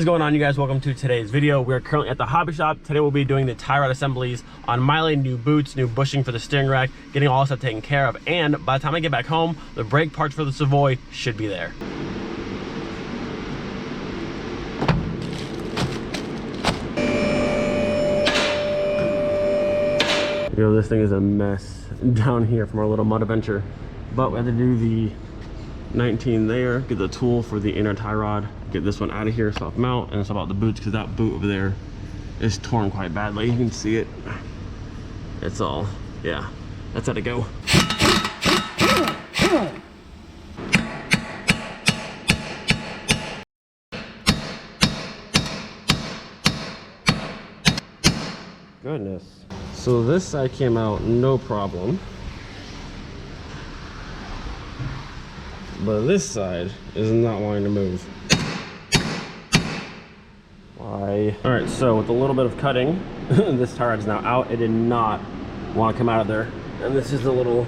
going on, you guys? Welcome to today's video. We're currently at the hobby shop. Today we'll be doing the tie rod assemblies on Miley, new boots, new bushing for the steering rack, getting all this stuff taken care of. And by the time I get back home, the brake parts for the Savoy should be there. Yo, this thing is a mess down here from our little mud adventure. But we had to do the 19 there, get the tool for the inner tie rod, get this one out of here, soft mount, and it's about the boots because that boot over there is torn quite badly. You can see it. It's all, yeah, that's how to go. Goodness. So this side came out no problem, but this side is not wanting to move. Why? All right, so with a little bit of cutting, this tie rod is now out. It did not want to come out of there. And this is the little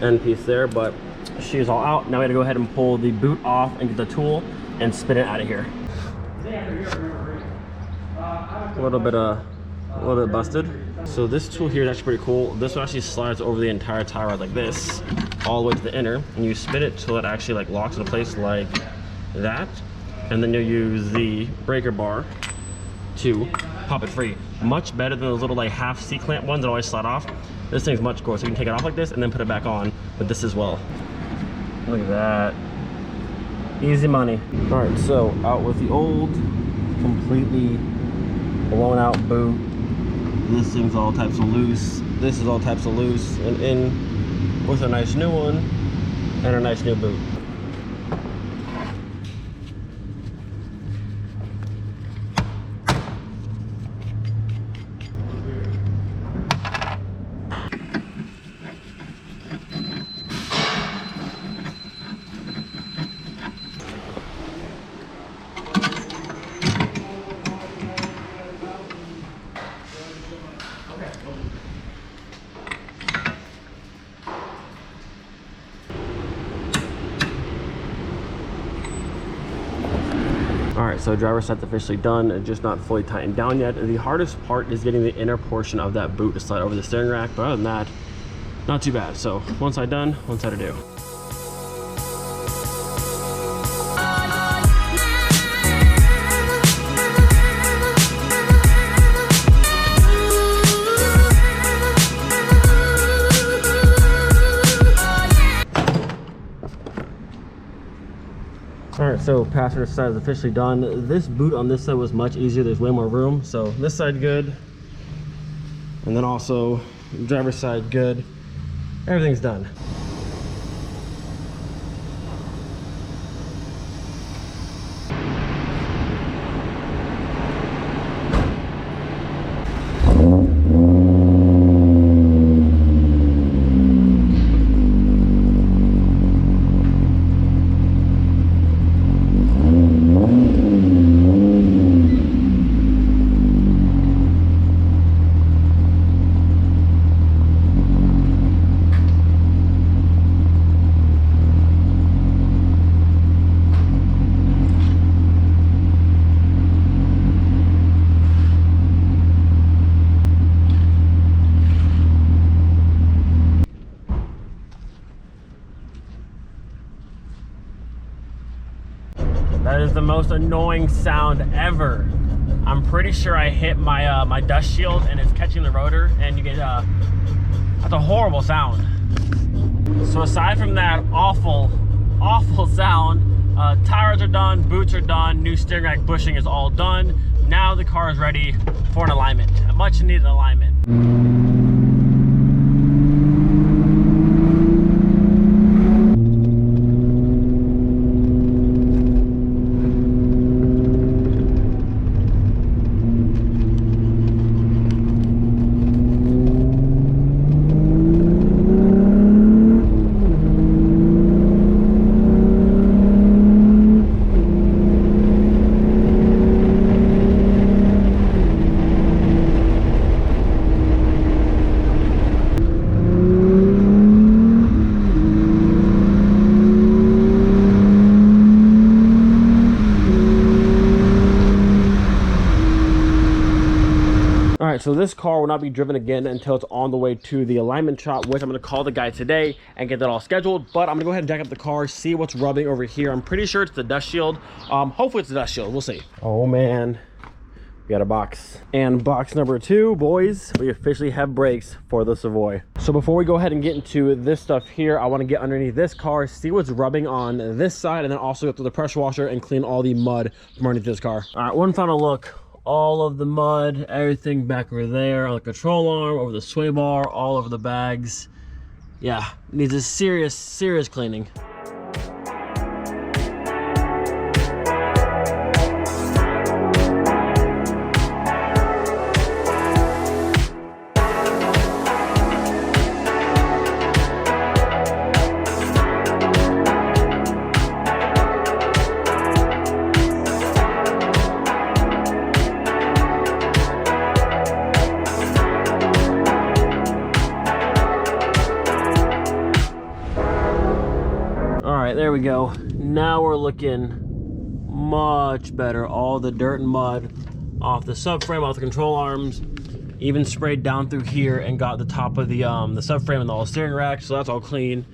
end piece there, but she is all out. Now we got to go ahead and pull the boot off and get the tool and spin it out of here. A little bit busted. So this tool here is actually pretty cool. This one actually slides over the entire tie rod like this, all the way to the inner, and you spin it till it actually like locks into place like that, and then you'll use the breaker bar to pop it free. Much better than those little like half C-clamp ones that always slide off. This thing's much cooler, so you can take it off like this and then put it back on with this as well. Look at that. Easy money. All right, so out with the old, completely blown out boot. This thing's all types of loose. This is all types of loose, and in with a nice new one and a nice new boot. Alright, so driver's side's officially done and just not fully tightened down yet. The hardest part is getting the inner portion of that boot to slide over the steering rack, but other than that, not too bad. So one side done, one side to do. Alright, so passenger side is officially done. This boot on this side was much easier. There's way more room. So this side good. And then also driver's side good. Everything's done. That is the most annoying sound ever. I'm pretty sure I hit my my dust shield and it's catching the rotor, and you get that's a horrible sound. So aside from that awful sound, tires are done, boots are done, new steering rack bushing is all done. Now the car is ready for an alignment, a much needed alignment. this car will not be driven again until it's on the way to the alignment shop, which I'm going to call the guy today and get that all scheduled. But I'm going to go ahead and jack up the car, see what's rubbing over here. I'm pretty sure it's the dust shield. Hopefully it's the dust shield. We'll see. Oh man, we got a box. And box number 2, boys, we officially have brakes for the Savoy. So before we go ahead and get into this stuff here, I want to get underneath this car, see what's rubbing on this side, and then also go through the pressure washer and clean all the mud from underneath this car. All right, one final look. All of the mud, everything back over there on the control arm, over the sway bar, all over the bags. Yeah, needs a serious cleaning. There we go. Now we're looking much better. All the dirt and mud off the subframe, off the control arms, even sprayed down through here and got the top of the subframe and the all steering rack, so that's all clean.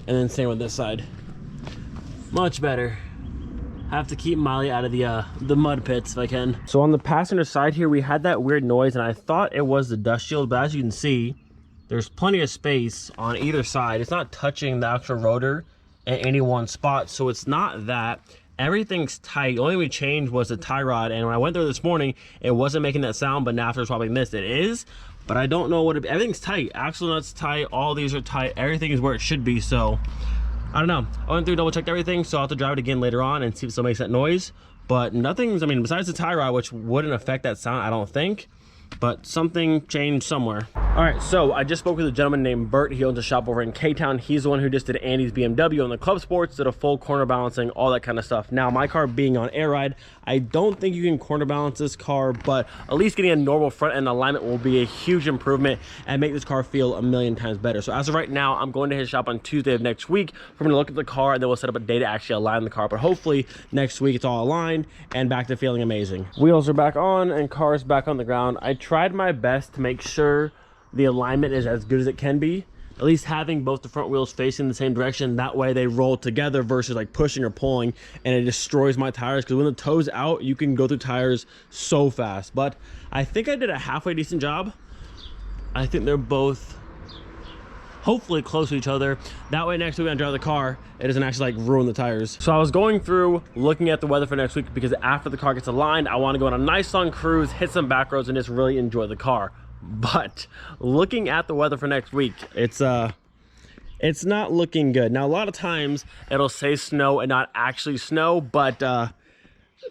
And then same with this side. Much better. Have to keep Miley out of the mud pits if I can. So on the passenger side here, we had that weird noise and I thought it was the dust shield, but as you can see, there's plenty of space on either side. It's not touching the actual rotor at any one spot, so it's not that. Everything's tight. The only thing we changed was the tie rod, and when I went there this morning, it wasn't making that sound, but now after swapping this, it is. But I don't know what everything's tight. Axle nuts tight, all these are tight, everything is where it should be. So I don't know. I went through, double checked everything, so I'll have to drive it again later on and see if it still makes that noise. But nothing's, I mean, besides the tie rod, which wouldn't affect that sound, I don't think. But something changed somewhere. All right, so I just spoke with a gentleman named Bert. He owns a shop over in K-Town. He's the one who just did Andy's BMW on the Club Sports, did a full corner balancing, all that kind of stuff. Now, my car being on air ride, I don't think you can corner balance this car, but at least getting a normal front end alignment will be a huge improvement and make this car feel a million times better. So as of right now, I'm going to his shop on Tuesday of next week. We're going to look at the car, and then we'll set up a day to actually align the car. But hopefully next week it's all aligned and back to feeling amazing. Wheels are back on and car's back on the ground. I tried my best to make sure the alignment is as good as it can be, at least having both the front wheels facing the same direction. That way they roll together versus like pushing or pulling, and it destroys my tires, because when the toe's out, you can go through tires so fast. But I think I did a halfway decent job. I think they're both hopefully close to each other. That way next week when I drive the car, it doesn't actually like ruin the tires. So I was going through looking at the weather for next week, because after the car gets aligned, I want to go on a nice long cruise, hit some back roads, and just really enjoy the car. But looking at the weather for next week, it's not looking good. Now a lot of times it'll say snow and not actually snow, but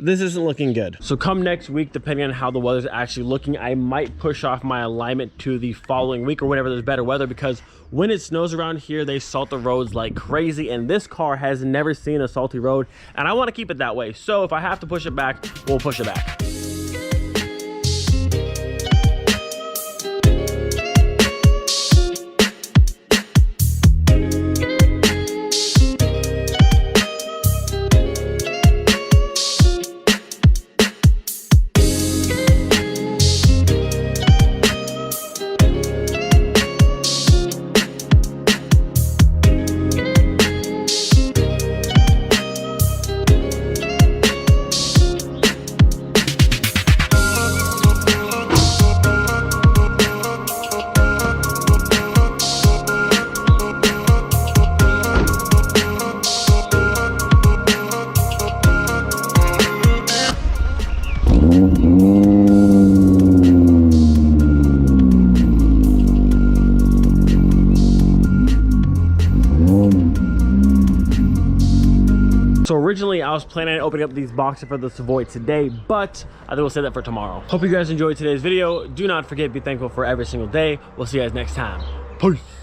this isn't looking good. So come next week, depending on how the weather's actually looking, I might push off my alignment to the following week or whenever there's better weather, because when it snows around here, they salt the roads like crazy, and this car has never seen a salty road, and I want to keep it that way. So if I have to push it back, we'll push it back. So originally I was planning on opening up these boxes for the Savoy today, but I think we'll save that for tomorrow. Hope you guys enjoyed today's video. Do not forget to be thankful for every single day. We'll see you guys next time. Peace.